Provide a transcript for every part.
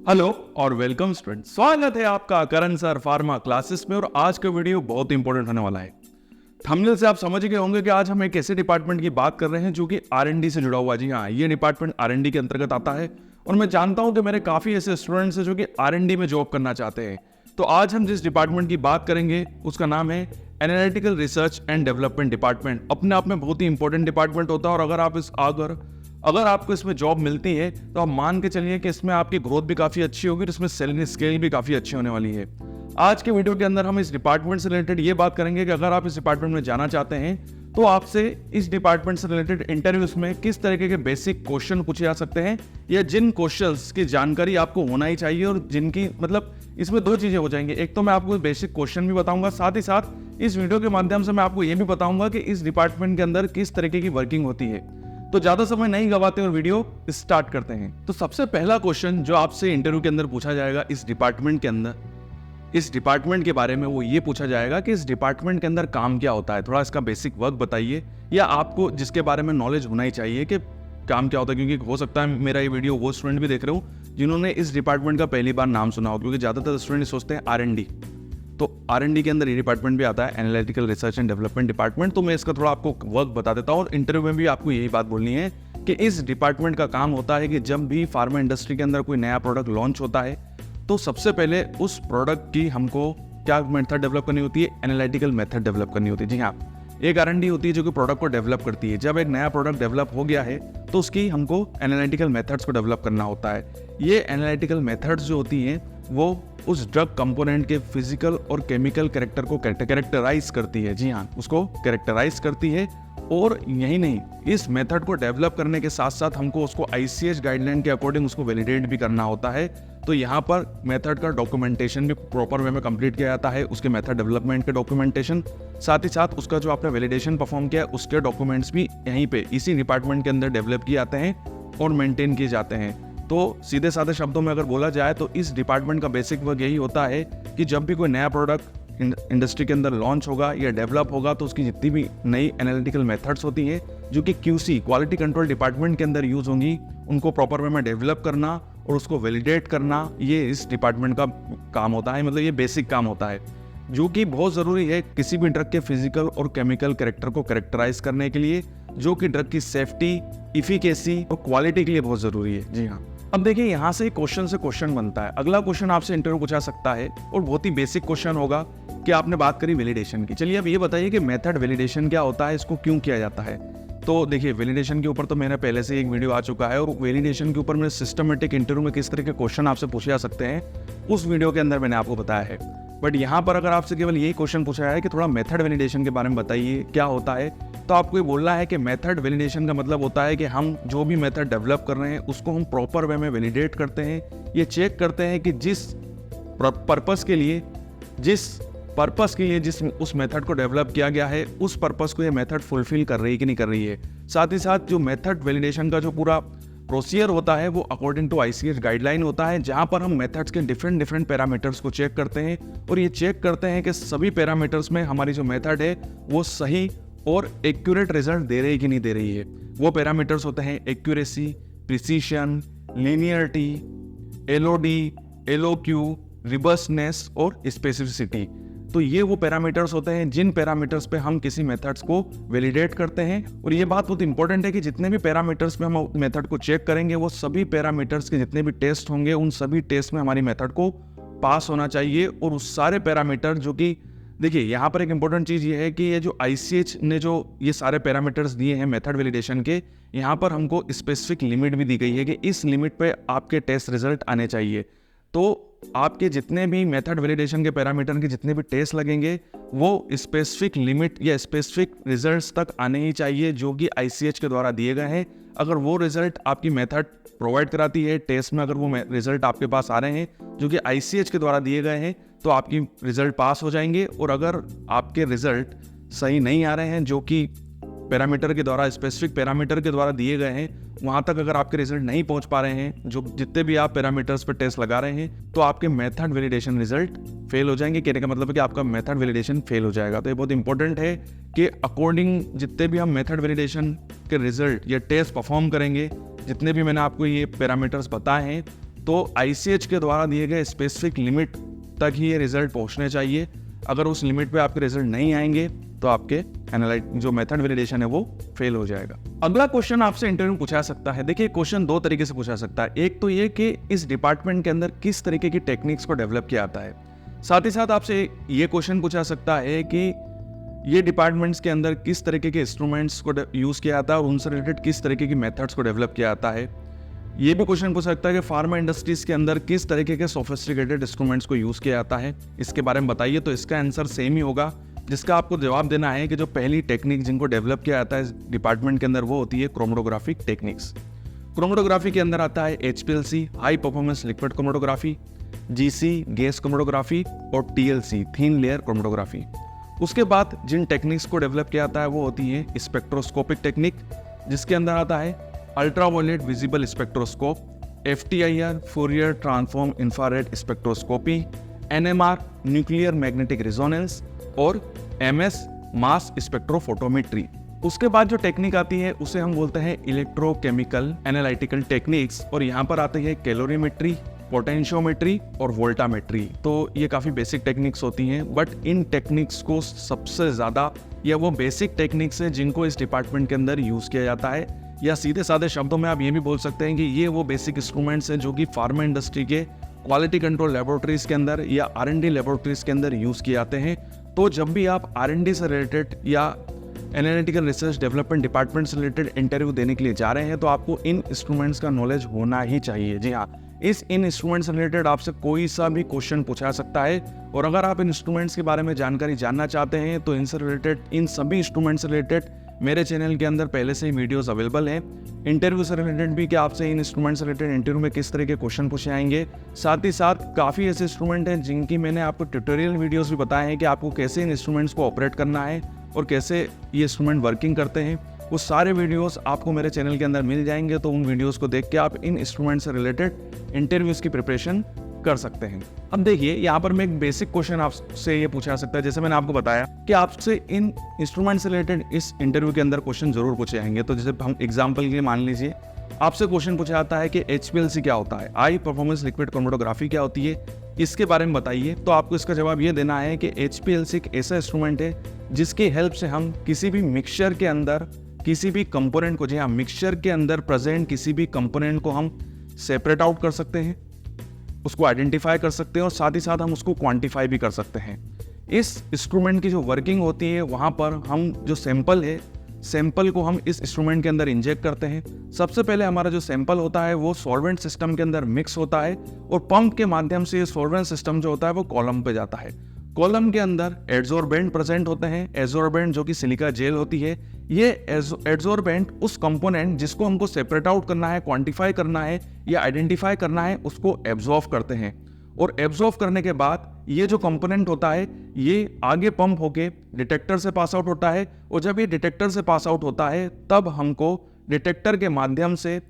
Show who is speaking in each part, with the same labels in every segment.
Speaker 1: Hello और welcome student, स्वागत है आपका करण सर फार्मा क्लासेस में। और आज का वीडियो बहुत इंपॉर्टेंट होने वाला है। थंबनेल से आप समझ गए होंगे कि आज हम एक ऐसे डिपार्टमेंट की बात कर रहे हैं जो कि R&D से जुड़ा हुआ है। जी हाँ, ये डिपार्टमेंट R&D के अंतर्गत आता है और मैं जानता हूं कि मेरे काफी ऐसे स्टूडेंट्स हैं जो कि R&D में जॉब करना चाहते हैं। तो आज हम जिस डिपार्टमेंट की बात करेंगे उसका नाम है analytical research and development department. अपने आप में बहुत ही इंपॉर्टेंट डिपार्टमेंट होता है और अगर आपको इसमें जॉब मिलती है तो आप मान के चलिए कि इसमें आपकी ग्रोथ भी काफ़ी अच्छी होगी और इसमें सैलरी स्केल भी काफ़ी अच्छी होने वाली है। आज के वीडियो के अंदर हम इस डिपार्टमेंट से रिलेटेड ये बात करेंगे कि अगर आप इस डिपार्टमेंट में जाना चाहते हैं तो आपसे इस डिपार्टमेंट से रिलेटेड इंटरव्यूज में किस तरीके के बेसिक क्वेश्चन पूछे जा सकते हैं या जिन क्वेश्चंस की जानकारी आपको होना ही चाहिए और जिनकी इसमें दो चीज़ें हो जाएंगी। एक तो मैं आपको बेसिक क्वेश्चन भी बताऊंगा, साथ ही साथ इस वीडियो के माध्यम से मैं आपको ये भी बताऊंगा कि इस डिपार्टमेंट के अंदर किस तरीके की वर्किंग होती है। तो ज्यादा समय नहीं गवाते और वीडियो स्टार्ट करते हैं। तो सबसे पहला क्वेश्चन जो आपसे इंटरव्यू के अंदर पूछा जाएगा इस डिपार्टमेंट के अंदर, इस डिपार्टमेंट के बारे में वो ये पूछा जाएगा कि इस डिपार्टमेंट के अंदर काम क्या होता है। थोड़ा इसका बेसिक वर्क बताइए, या आपको जिसके बारे में नॉलेज होना ही चाहिए कि काम क्या होता है, क्योंकि हो सकता है मेरा ये वीडियो वो स्टूडेंट भी देख रहे हो जिन्होंने इस डिपार्टमेंट का पहली बार नाम सुना हो, क्योंकि ज्यादातर स्टूडेंट सोचते हैं R&D। तो R&D के अंदर ये डिपार्टमेंट भी आता है, analytical research and development department. तो मैं इसका थोड़ा आपको वर्क बता देता हूँ और इंटरव्यू में भी आपको यही बात बोलनी है कि इस डिपार्टमेंट का काम होता है कि जब भी फार्मा इंडस्ट्री के अंदर कोई नया प्रोडक्ट लॉन्च होता है तो सबसे पहले उस प्रोडक्ट की हमको क्या मेथड डेवलप करनी होती है, एनालिटिकल मेथड डेवलप करनी होती है। जी हाँ, एक R&D होती है जो कि प्रोडक्ट को डेवलप करती है। जब एक नया प्रोडक्ट डेवलप हो गया है तो उसकी हमको एनालिटिकल मेथड्स को डेवलप करना होता है। ये एनालिटिकल मेथड्स जो होती हैं वो उस ड्रग कंपोनेंट के फिजिकल और केमिकल कैरेक्टर को कैरेक्टराइज करती है। जी हाँ, उसको कैरेक्टराइज करती है। और यही नहीं, इस मेथड को डेवलप करने के साथ साथ हमको उसको ICH गाइडलाइन के अकॉर्डिंग उसको वैलिडेट भी करना होता है। तो यहाँ पर मेथड का डॉक्यूमेंटेशन भी प्रॉपर वे में कंप्लीट किया जाता है, उसके मेथड डेवलपमेंट के डॉक्यूमेंटेशन, साथ ही साथ उसका जो आपने वैलिडेशन परफॉर्म किया उसके डॉक्यूमेंट्स भी यहीं पे इसी डिपार्टमेंट के अंदर डेवलप किए जाते हैं और मेंटेन किए जाते हैं। तो सीधे साधे शब्दों में अगर बोला जाए तो इस डिपार्टमेंट का बेसिक वर्क यही होता है कि जब भी कोई नया प्रोडक्ट इंडस्ट्री के अंदर लॉन्च होगा या डेवलप होगा तो उसकी जितनी भी नई एनालिटिकल मेथड्स होती हैं जो कि QC क्वालिटी कंट्रोल डिपार्टमेंट के अंदर यूज होंगी, उनको प्रॉपर वे में डेवलप करना और उसको वैलिडेट करना, ये इस डिपार्टमेंट का काम होता है। ये बेसिक काम होता है जो कि बहुत ज़रूरी है किसी भी ड्रग के फिजिकल और केमिकल कैरेक्टर को कैरेक्टराइज करने के लिए, जो कि ड्रग की सेफ्टी, इफिकेसी और क्वालिटी के लिए बहुत ज़रूरी है। जी हाँ, अब देखिए यहाँ से क्वेश्चन से क्वेश्चन बनता है। अगला क्वेश्चन आपसे इंटरव्यू पूछा सकता है और बहुत ही बेसिक क्वेश्चन होगा कि आपने बात करी वैलिडेशन की। चलिए अब ये बताइए कि मेथड वैलिडेशन क्या होता है, इसको क्यों किया जाता है। तो देखिए, वैलिडेशन के ऊपर तो मैंने पहले से एक वीडियो आ चुका है और वैलिडेशन के ऊपर मैंने सिस्टमेटिक इंटरव्यू में किस तरह के क्वेश्चन आपसे पूछे जा सकते हैं उस वीडियो के अंदर मैंने आपको बताया है। बट यहाँ पर अगर आपसे केवल यही क्वेश्चन पूछा है कि थोड़ा मेथड वैलिडेशन के बारे में बताइए क्या होता है, तो आपको ये बोलना है कि मेथड वैलिडेशन का मतलब होता है कि हम जो भी मेथड डेवलप कर रहे हैं उसको हम प्रॉपर वे में वैलिडेट करते हैं। ये चेक करते हैं कि जिस पर्पस के लिए जिस उस मेथड को डेवलप किया गया है उस पर्पस को ये मेथड फुलफिल कर रही है कि नहीं कर रही है। साथ ही साथ जो मेथड वैलिडेशन का जो पूरा प्रोसीजर होता है वो अकॉर्डिंग टू ICH गाइडलाइन होता है, जहां पर हम मेथड्स के डिफरेंट पैरामीटर्स को चेक करते हैं और ये चेक करते हैं कि सभी पैरामीटर्स में हमारी जो मेथड है वो सही और एक्यूरेट रिजल्ट दे रही है कि नहीं दे रही है। वो पैरामीटर्स होते हैं accuracy, precision, linearity, LOD, LOQ, रिबर्सनेस और स्पेसिफिसिटी। तो ये वो पैरामीटर्स होते हैं जिन पैरामीटर्स पे हम किसी मेथड्स को वैलिडेट करते हैं। और ये बात बहुत इंपॉर्टेंट है कि जितने भी पैरामीटर्स पे हम मेथड को चेक करेंगे वो सभी पैरामीटर्स के जितने भी टेस्ट होंगे उन सभी टेस्ट में हमारी मेथड को पास होना चाहिए। और उस सारे पैरामीटर जो कि देखिए, यहाँ पर एक इंपॉर्टेंट चीज़ ये है कि ये जो ICH ने जो ये सारे पैरामीटर्स दिए हैं मेथड वैलिडेशन के, यहाँ पर हमको स्पेसिफिक लिमिट भी दी गई है कि इस लिमिट पे आपके टेस्ट रिजल्ट आने चाहिए। तो आपके जितने भी मेथड वैलिडेशन के पैरामीटर के जितने भी टेस्ट लगेंगे वो स्पेसिफिक लिमिट या स्पेसिफिक रिजल्ट्स तक आने ही चाहिए जो कि ICH के द्वारा दिए गए हैं। अगर वो रिजल्ट आपकी मेथड प्रोवाइड कराती है टेस्ट में, अगर वो रिजल्ट आपके पास आ रहे हैं जो कि ICH के द्वारा दिए गए हैं तो आपकी रिजल्ट पास हो जाएंगे। और अगर आपके रिजल्ट सही नहीं आ रहे हैं जो कि पैरामीटर के द्वारा, स्पेसिफिक पैरामीटर के द्वारा दिए गए हैं, वहां तक अगर आपके रिजल्ट नहीं पहुंच पा रहे हैं जो जितने भी आप पैरामीटर्स पर टेस्ट लगा रहे हैं, तो आपके मेथड वैलिडेशन रिजल्ट फेल हो जाएंगे। कहने का मतलब है कि आपका मेथड वैलिडेशन फेल हो जाएगा। तो ये बहुत इंपॉर्टेंट है कि अकॉर्डिंग जितने भी हम मेथड वैलिडेशन के रिजल्ट या टेस्ट परफॉर्म करेंगे, जितने भी मैंने आपको ये पैरामीटर्स बताए हैं, तो ICH के द्वारा दिए गए स्पेसिफिक लिमिट तक ही ये रिजल्ट पहुंचने चाहिए। अगर उस लिमिट पे आपके रिजल्ट नहीं आएंगे तो आपके जो मेथड वैलिडेशन है वो फेल हो जाएगा। अगला क्वेश्चन आपसे इंटरव्यू में पूछा सकता है। देखिए क्वेश्चन दो तरीके से पूछा सकता है। एक तो ये कि इस डिपार्टमेंट के अंदर किस तरीके की टेक्निक्स को डेवलप किया जाता है। साथ ही साथ आपसे ये क्वेश्चन पूछा सकता है कि ये डिपार्टमेंट्स के अंदर किस तरीके के इंस्ट्रूमेंट्स को यूज किया जाता है और उनसे रिलेटेड किस तरीके की मेथड्स को डेवलप किया जाता है। ये भी क्वेश्चन पूछ सकता है कि फार्मा इंडस्ट्रीज के अंदर किस तरीके के सोफिस्टिकेटेड इंस्ट्रूमेंट्स को यूज किया जाता है, इसके बारे में बताइए। तो इसका आंसर सेम ही होगा। जिसका आपको जवाब देना है कि जो पहली टेक्निक जिनको डेवलप किया जाता है इस डिपार्टमेंट के अंदर वो होती है क्रोमेटोग्राफिक टेक्निक्स। क्रोमेटोग्राफी के अंदर आता है HPLC high performance liquid chromatography, GC gas chromatography और TLC थिन लेयर क्रोमेटोग्राफी। उसके बाद जिन टेक्निक्स को डेवलप किया जाता है वो होती है स्पेक्ट्रोस्कोपिक टेक्निक, जिसके अंदर आता है ultraviolet visible spectroscope, FTIR Fourier transform infrared spectroscopy, NMR nuclear magnetic resonance और MS मास स्पेक्ट्रोफोटोमेट्री। उसके बाद जो टेक्निक आती है उसे हम बोलते हैं इलेक्ट्रोकेमिकल एनालिटिकल टेक्निक्स और यहाँ पर आती है कैलोरीमेट्री, पोटेंशियोमेट्री और वोल्टामेट्री। तो ये काफ़ी बेसिक टेक्निक्स होती हैं, बट इन टेक्निक्स को सबसे ज़्यादा या वो बेसिक टेक्निक्स हैं जिनको इस डिपार्टमेंट के अंदर यूज़ किया जाता है। या सीधे साधे शब्दों में आप ये भी बोल सकते हैं कि ये वो बेसिक इंस्ट्रूमेंट्स हैं जो कि फार्मा इंडस्ट्री के क्वालिटी कंट्रोल लेबोरेटरीज के अंदर या R&D लेबोरेटरीज के अंदर यूज़ किए जाते हैं। तो जब भी आप R&D से रिलेटेड या एनालिटिकल रिसर्च डेवलपमेंट डिपार्टमेंट से रिलेटेड इंटरव्यू देने के लिए जा रहे हैं तो आपको इन इंस्ट्रूमेंट्स का नॉलेज होना ही चाहिए। जी हाँ, इन इंस्ट्रूमेंट्स से रिलेटेड आपसे कोई सा भी क्वेश्चन पूछा सकता है और अगर आप इन इंस्ट्रूमेंट्स के बारे में जानकारी जानना चाहते हैं तो इनसे रिलेटेड इन सभी इंस्ट्रूमेंट्स से रिलेटेड मेरे चैनल के अंदर पहले से ही वीडियोस अवेलेबल हैं। इंटरव्यू से रिलेटेड भी कि आपसे इन इंस्ट्रूमेंट से रिलेटेड इंटरव्यू में किस तरह के क्वेश्चन पूछे आएंगे। साथ ही साथ काफ़ी ऐसे इंस्ट्रूमेंट हैं जिनकी मैंने आपको ट्यूटोरियल वीडियोस भी बताए हैं कि आपको कैसे इन इंस्ट्रूमेंट्स को ऑपरेट करना है और कैसे ये इंस्ट्रूमेंट वर्किंग करते हैं। वो सारे वीडियोस आपको मेरे चैनल के अंदर मिल जाएंगे, तो उन वीडियोस को देख के आप इन इंस्ट्रूमेंट से रिलेटेड इंटरव्यूज़ की प्रिपरेशन कर सकते हैं। अब देखिए यहाँ पर मैं एक बेसिक क्वेश्चन आपसे ये पूछा सकता है, जैसे मैंने आपको बताया कि आपसे इन इंस्ट्रूमेंट से रिलेटेड इस इंटरव्यू के अंदर क्वेश्चन जरूर पूछे जाएंगे। तो जैसे हम एग्जांपल के लिए मान लीजिए आपसे क्वेश्चन पूछा जाता है कि HPLC क्या होता है, हाई परफॉर्मेंस लिक्विड क्रोमेटोग्राफी क्या होती है, इसके बारे में बताइए। तो आपको इसका जवाब ये देना है कि HPLC एक ऐसा इंस्ट्रूमेंट है जिसकी हेल्प से हम किसी भी मिक्सचर के अंदर किसी भी कंपोनेंट को, जी हाँ, मिक्सचर के अंदर प्रेजेंट किसी भी कंपोनेंट को हम सेपरेट आउट कर सकते हैं, उसको आइडेंटिफाई कर सकते हैं और साथ ही साथ हम उसको क्वांटिफाई भी कर सकते हैं। इस इंस्ट्रूमेंट की जो वर्किंग होती है वहाँ पर हम जो सैंपल है, सैंपल को हम इस इंस्ट्रूमेंट के अंदर इंजेक्ट करते हैं। सबसे पहले हमारा जो सैंपल होता है वो सॉल्वेंट सिस्टम के अंदर मिक्स होता है और पंप के माध्यम से ये सॉल्वेंट सिस्टम जो होता है वो कॉलम पे जाता है। कॉलम के अंदर एडसोर्बेंट प्रेजेंट होते हैं। एडसोर्बेंट जो कि सिलिका जेल होती है, ये एडसोर्बेंट उस कंपोनेंट जिसको हमको सेपरेट आउट करना है, क्वांटिफाई करना है या आइडेंटिफाई करना है, उसको एब्जॉर्ब करते हैं और एब्जॉर्ब करने के बाद ये जो कंपोनेंट होता है ये आगे पंप होके डिटेक्टर से पास आउट होता है और जब ये डिटेक्टर से पास आउट होता है तब हमको डिटेक्टर के माध्यम से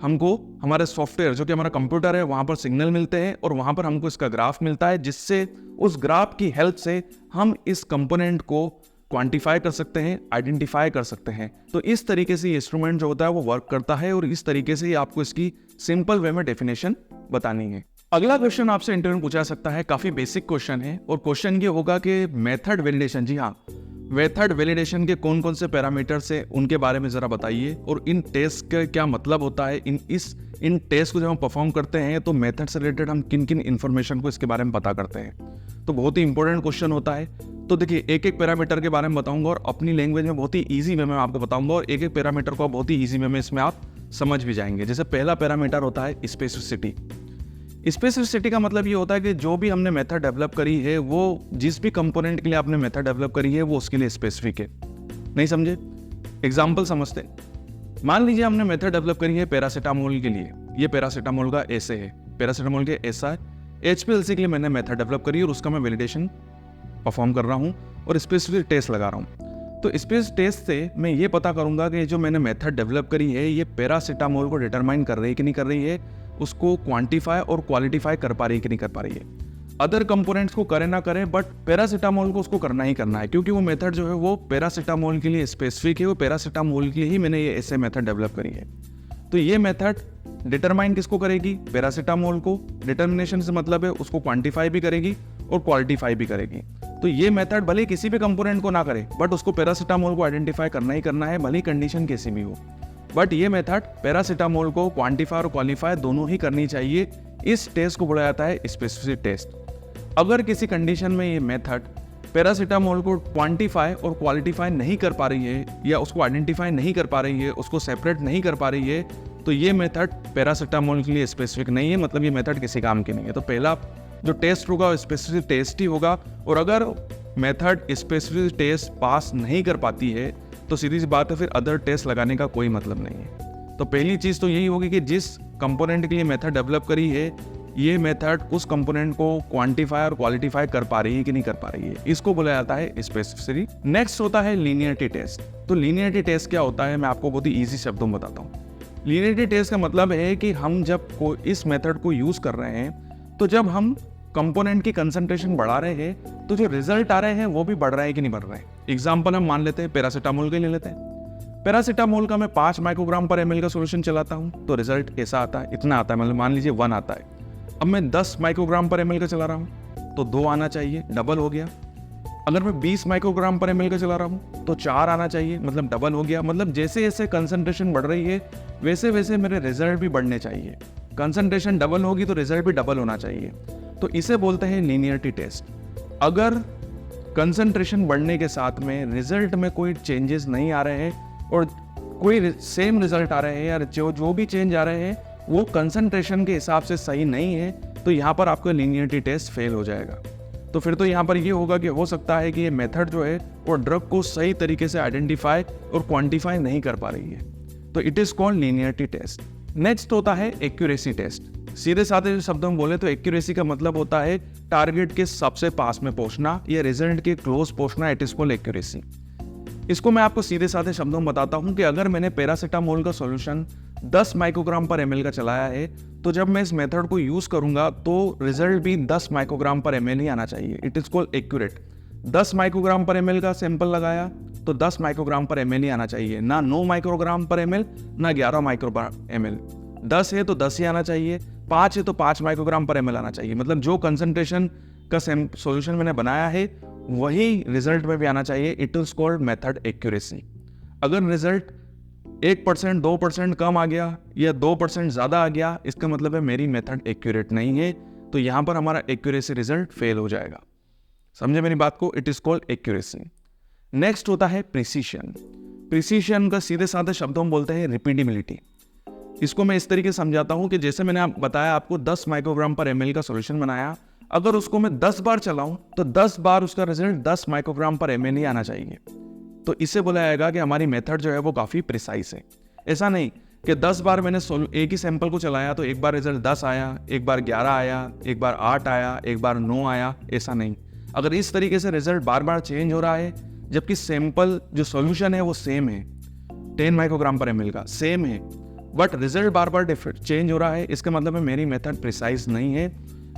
Speaker 1: हमको हमारे सॉफ्टवेयर जो कि हमारा कंप्यूटर है वहाँ पर सिग्नल मिलते हैं और वहाँ पर हमको इसका ग्राफ मिलता है, जिससे उस ग्राफ की हेल्प से हम इस कंपोनेंट को क्वांटिफाई कर सकते हैं, आइडेंटिफाई कर सकते हैं। तो इस तरीके से ये इंस्ट्रूमेंट जो होता है वो वर्क करता है और इस तरीके से आपको इसकी सिंपल वे में डेफिनेशन बतानी है। अगला क्वेश्चन आपसे इंटरव्यू में पूछा सकता है, काफी बेसिक क्वेश्चन है और क्वेश्चन ये होगा कि मेथड वैलिडेशन, जी हाँ, मेथड वैलिडेशन के कौन कौन से पैरामीटर्स है उनके बारे में जरा बताइए और इन टेस्ट का क्या मतलब होता है। इन टेस्ट को जब हम परफॉर्म करते हैं तो मेथड से रिलेटेड हम किन किन इन्फॉर्मेशन को इसके बारे में पता करते हैं। तो बहुत ही इंपॉर्टेंट क्वेश्चन होता है। तो देखिए एक एक पैरामीटर के बारे में बताऊंगा और अपनी लैंग्वेज में बहुत ही ईजी वे में आपको बताऊंगा और एक एक पैरामीटर को बहुत ही ईजी वे में इसमें आप समझ भी जाएंगे। जैसे पहला पैरामीटर होता है स्पेसिफिसिटी। स्पेसिफिसिटी का मतलब ये होता है कि जो भी हमने मेथड डेवलप करी है वो जिस भी कंपोनेंट के लिए आपने मेथड डेवलप करी है वो उसके लिए स्पेसिफिक है। नहीं समझे? एग्जांपल समझते हैं। मान लीजिए हमने मेथड डेवलप करी है पैरासीटामोल के लिए, ये पैरासीटामोल का ऐसे है, पैरासीटामोल के ऐसा है। HPLC के लिए मैंने मेथड डेवलप करी और उसका मैं वैलिडेशन परफॉर्म कर रहा हूँ और स्पेसिफिक टेस्ट लगा रहा हूँ। तो स्पेसिफिक टेस्ट से मैं ये पता करूंगा कि जो मैंने मेथड डेवलप करी है ये पैरासीटामोल को डिटरमाइन कर रही है कि नहीं कर रही है, उसको क्वांटिफाई और क्वालिटिफाई कर पा रही है कि नहीं कर पा रही है। अदर कंपोनेंट्स को करे ना करे बट पैरासीटामोल को उसको करना ही करना है, क्योंकि वो मेथड जो है वो पैरासीटामोल के लिए स्पेसिफिक है, वो पैरासीटामोल के लिए ही मैंने ये ऐसे मेथड डेवलप करी है। तो ये मेथड डिटरमाइन किसको करेगी? पैरासीटामोल को। डिटर्मिनेशन से मतलब है उसको क्वांटिफाई भी करेगी और क्वालिटीफाई भी करेगी। तो ये मेथड भले किसी भी कंपोनेंट को ना करे, बट उसको पैरासीटामोल को आइडेंटिफाई करना ही करना है, भले कंडीशन कैसी भी हो। बट ये मेथड पैरासीटामोल को क्वांटिफाई और क्वालिफाई दोनों ही करनी चाहिए। इस टेस्ट को बोला जाता है स्पेसिफिसिटी टेस्ट। अगर किसी कंडीशन में ये मेथड पैरासीटामोल को क्वांटिफाई और क्वालिटीफाई नहीं कर पा रही है, या उसको आइडेंटिफाई नहीं कर पा रही है, उसको सेपरेट नहीं कर पा रही है, तो ये मेथड पैरासीटामोल के लिए स्पेसिफिक नहीं है, मतलब ये मेथड किसी काम की नहीं है। तो पहला जो टेस्ट होगा वो स्पेसिफिक टेस्ट ही होगा। और अगर मेथड स्पेसिफिक टेस्ट पास नहीं कर पाती है तो सीधी सी बात है, फिर अदर टेस्ट लगाने का कोई मतलब नहीं है। तो पहली चीज़ तो यही होगी कि जिस कंपोनेंट के लिए मेथड डेवलप करी है, ये मेथड उस कंपोनेंट को क्वांटिफाई और क्वालिटीफाई कर पा रही है कि नहीं कर पा रही है, इसको बोला जाता है स्पेसिफिसिटी। नेक्स्ट होता है लीनियरिटी टेस्ट। तो लीनियरिटी टेस्ट क्या होता है, मैं आपको बहुत ही ईजी शब्दों में बताता हूँ। लीनियरिटी टेस्ट का मतलब है कि हम जब इस मेथड को यूज कर रहे हैं, तो जब हम कंपोनेंट की कंसंट्रेशन बढ़ा रहे हैं, तो जो रिजल्ट आ रहे हैं वो भी बढ़ रहा है कि नहीं बढ़ रहा है। एग्जाम्पल हम मान लेते हैं पैरासीटामोल के ले लेते हैं। पैरासीटामोल का मैं 5 माइक्रोग्राम पर ml का सोल्यूशन चलाता हूँ, तो रिजल्ट ऐसा आता है, इतना आता है, मतलब मान लीजिए 1 आता है। अब मैं 10 माइक्रोग्राम पर ml का चला रहा हूँ, तो 2 आना चाहिए, डबल हो गया। अगर मैं 20 माइक्रोग्राम पर ml का चला रहा हूँ, तो 4 आना चाहिए, मतलब डबल हो गया। मतलब जैसे जैसे कंसंट्रेशन बढ़ रही है, वैसे वैसे मेरे रिजल्ट भी बढ़ने चाहिए। कंसंट्रेशन डबल होगी तो रिजल्ट भी डबल होना चाहिए। तो इसे बोलते हैं लीनियरिटी टेस्ट। अगर कंसंट्रेशन बढ़ने के साथ में रिजल्ट में कोई चेंजेस नहीं आ रहे हैं और कोई सेम रिजल्ट आ रहे हैं, या जो भी चेंज आ रहे हैं वो कंसंट्रेशन के हिसाब से सही नहीं है, तो यहाँ पर आपका लीनियरिटी टेस्ट फेल हो जाएगा। तो फिर तो यहाँ पर ये होगा कि हो सकता है कि ये मेथड जो है वो ड्रग को सही तरीके से आइडेंटिफाई और क्वांटिफाई नहीं कर पा रही है। तो it is called linearity test. Next होता है एक्यूरेसी टेस्ट। सीधे साधे शब्दों में बोले तो एक्यूरेसी का मतलब होता है टारगेट के सबसे पास में पहुंचना या रिजल्ट के क्लोज पहुंचना। It is called accuracy. इसको मैं आपको सीधे साधे शब्दों में बताता हूं कि अगर मैंने पैरासीटामोल का सॉल्यूशन 10 माइक्रोग्राम पर ml का चलाया है, तो जब मैं इस मेथड को यूज करूंगा तो रिजल्ट भी 10 माइक्रोग्राम पर ml ही आना चाहिए। It is called accurate. 10 microgram पर ml का सैंपल लगाया तो 10 माइक्रोग्राम पर ml ही आना चाहिए, ना 9 माइक्रोग्राम पर ml, ना 11 माइक्रोग्राम ml। 10 है तो 10 ही आना चाहिए, 5 है तो 5 माइक्रोग्राम पर ml आना चाहिए। मतलब जो कंसंट्रेशन का सॉल्यूशन मैंने बनाया है वही रिजल्ट में भी आना चाहिए। It is called method accuracy. अगर रिजल्ट 1%, 2% कम आ गया या 2% ज़्यादा आ गया, इसका मतलब है मेरी मेथड एक्यूरेट नहीं है, तो यहाँ पर हमारा एक्यूरेसी रिजल्ट फेल हो जाएगा। समझे मेरी बात को? It is called accuracy. Next होता है प्रिसीशन। प्रिसीशन का सीधे साधे शब्दों में बोलते हैं रिपीटेबिलिटी। इसको मैं इस तरीके से समझाता हूँ कि जैसे मैंने बताया आपको 10 माइक्रोग्राम पर ml का सॉल्यूशन बनाया, अगर उसको मैं 10 बार चलाऊं तो 10 बार उसका रिजल्ट 10 माइक्रोग्राम पर ml ही आना चाहिए। तो इससे बोला जाएगा कि हमारी मेथड जो है वो काफ़ी प्रिसाइज है। ऐसा नहीं कि 10 बार मैंने एक ही सैंपल को चलाया तो एक बार रिजल्ट 10 आया, एक बार 11 आया, एक बार 8 आया, एक बार 9 आया, ऐसा नहीं। अगर इस तरीके से रिजल्ट बार बार चेंज हो रहा है, जबकि सैंपल जो सॉल्यूशन है वो सेम है, 10 माइक्रोग्राम पर ml का सेम है, but result bar bar change हो रहा है, इसका मतलब है मेरी मेथड प्रिसाइज नहीं है।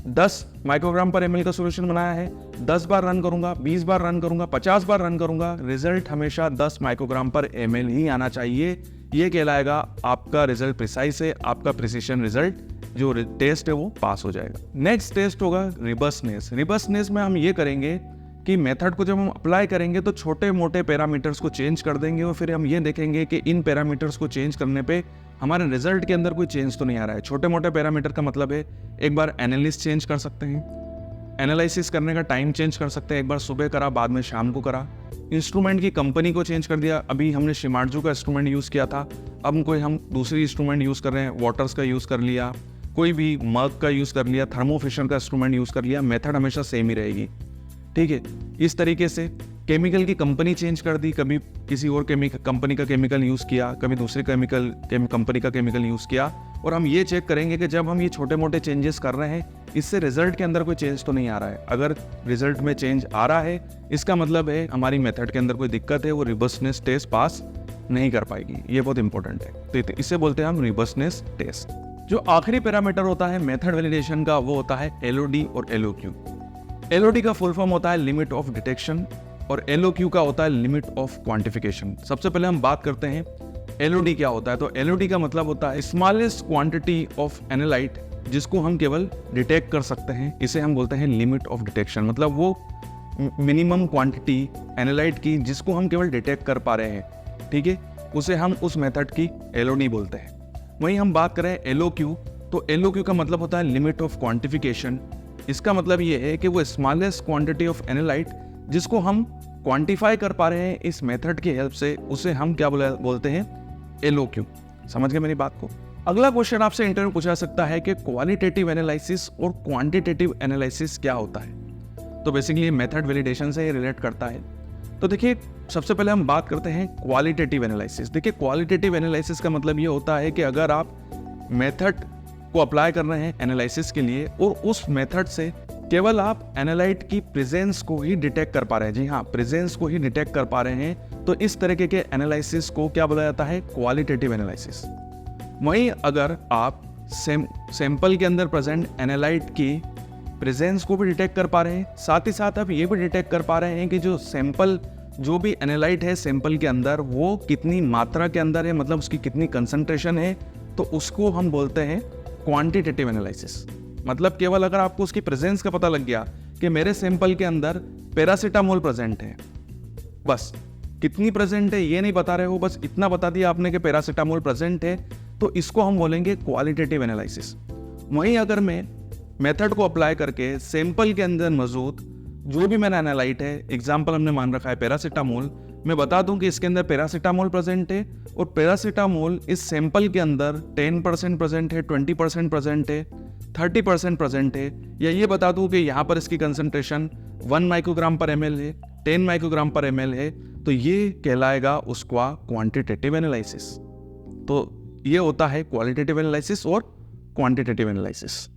Speaker 1: 10 माइक्रोग्राम पर ml का सॉल्यूशन बनाया है, 10 बार रन करूंगा, 20 बार रन करूंगा, 50 बार रन करूंगा, रिजल्ट हमेशा 10 माइक्रोग्राम पर ml ही आना चाहिए। ये कहलाएगा आपका रिजल्ट प्रिसाइज है, आपका प्रिसीशन रिजल्ट जो टेस्ट है वो पास हो जाएगा। नेक्स्ट टेस्ट होगा रिबसनेस। रिबसनेस में हम ये करेंगे कि मेथड को जब हम अप्लाई करेंगे तो छोटे मोटे पैरामीटर्स को चेंज कर देंगे और फिर हम ये देखेंगे कि इन पैरामीटर्स को चेंज करने पे हमारे रिजल्ट के अंदर कोई चेंज तो नहीं आ रहा है। छोटे मोटे पैरामीटर का मतलब है एक बार एनालिसिस चेंज कर सकते हैं, एनालिसिस करने का टाइम चेंज कर सकते हैं, एक बार सुबह करा बाद में शाम को करा। इंस्ट्रूमेंट की कंपनी को चेंज कर दिया, अभी हमने शिमार्जू का इंस्ट्रूमेंट यूज़ किया था, अब हम दूसरी इंस्ट्रूमेंट यूज़ कर रहे हैं, वाटर्स का यूज़ कर लिया, कोई भी मर्क का यूज़ कर लिया, थर्मो फिशर का इंस्ट्रूमेंट यूज़ कर लिया, मेथड हमेशा सेम ही रहेगी। ठीक है, इस तरीके से केमिकल की कंपनी चेंज कर दी, कभी किसी और कंपनी का केमिकल यूज़ किया, कभी दूसरी कंपनी का केमिकल यूज़ किया, और हम ये चेक करेंगे कि जब हम ये छोटे मोटे चेंजेस कर रहे हैं इससे रिजल्ट के अंदर कोई चेंज तो नहीं आ रहा है। अगर रिजल्ट में चेंज आ रहा है इसका मतलब है हमारी मेथड के अंदर कोई दिक्कत है, वो रिबसनेस टेस्ट पास नहीं कर पाएगी। ये बहुत इंपॉर्टेंट है, तो इसे बोलते हैं हम रिबसनेस टेस्ट। जो आखिरी पैरामीटर होता है मेथड वैलिडेशन का वो होता है LOD और LOQ। LOD का फुल फॉर्म होता है लिमिट ऑफ डिटेक्शन और LOQ का होता है लिमिट ऑफ क्वांटिफिकेशन। सबसे पहले हम बात करते हैं एलओडी क्या होता है? तो एलओडी का मतलब होता है स्मॉलेस्ट क्वांटिटी ऑफ एनालाइट, जिसको हम केवल डिटेक्ट कर सकते हैं। इसे हम बोलते हैं लिमिट ऑफ डिटेक्शन, मतलब वो मिनिमम क्वांटिटी एनालाइट की जिसको हम केवल डिटेक्ट कर पा रहे हैं, ठीक है, उसे हम उस मेथड की एलओडी बोलते हैं। वहीं हम बात करें एलओक्यू, तो एलओक्यू का मतलब होता है लिमिट ऑफ क्वांटिफिकेशन। इसका मतलब ये है कि वो स्मॉलेस्ट क्वांटिटी ऑफ एनालाइट जिसको हम क्वांटिफाई कर पा रहे हैं इस मेथड की हेल्प से, उसे हम क्या बोलते हैं? एलओक्यू। समझ गए मेरी बात को? अगला क्वेश्चन आपसे इंटरव्यू पूछा जा सकता है कि क्वालिटेटिव एनालिसिस और क्वांटिटेटिव एनालिसिस क्या होता है। तो बेसिकली मेथड वैलिडेशन से रिलेट करता है। तो देखिए, सबसे पहले हम बात करते हैं क्वालिटेटिव एनालिसिस। देखिए, क्वालिटेटिव एनालिसिस का मतलब ये होता है कि अगर आप मेथड को अप्लाई कर रहे हैं एनालिसिस के लिए और उस मेथड से केवल आप एनालाइट की प्रेजेंस को ही डिटेक्ट कर पा रहे हैं, जी हाँ, प्रेजेंस को ही डिटेक्ट कर पा रहे हैं, तो इस तरीके के एनालिसिस को क्या बोला जाता है? Qualitative analysis. वहीं अगर आप सैंपल के अंदर प्रेजेंट एनालाइट की प्रेजेंस को भी डिटेक्ट कर पा रहे हैं, साथ ही साथ आप ये भी डिटेक्ट कर पा रहे हैं कि जो भी एनालाइट है सैंपल के अंदर वो कितनी मात्रा के अंदर है, मतलब उसकी कितनी कंसंट्रेशन है, तो उसको हम बोलते हैं क्वांटिटेटिव एनालिसिस। मतलब केवल अगर आपको उसकी प्रेजेंस का पता लग गया कि मेरे सैंपल के अंदर पैरासीटामोल प्रेजेंट है, बस कितनी प्रेजेंट है ये नहीं बता रहे हो, बस इतना बता दिया आपने कि पैरासीटामोल प्रेजेंट है, तो इसको हम बोलेंगे क्वालिटेटिव एनालिसिस। वहीं अगर मैं मेथड को अप्लाई करके सैंपल के अंदर मौजूद जो भी मेरा एनालाइट है, एग्जाम्पल हमने मान रखा है पैरासीटामोल, मैं बता दूं कि इसके अंदर पैरासीटामोल प्रेजेंट है और पैरासीटामोल इस सैंपल के अंदर 10% प्रेजेंट है, 20% प्रेजेंट है, 30% प्रेजेंट है, या ये बता दूं कि यहाँ पर इसकी कंसंट्रेशन 1 माइक्रोग्राम पर ml है, 10 माइक्रोग्राम पर ml है, तो ये कहलाएगा उसका क्वांटिटेटिव एनालिसिस। तो ये होता है क्वालिटेटिव एनालिसिस और क्वांटिटेटिव एनालिसिस।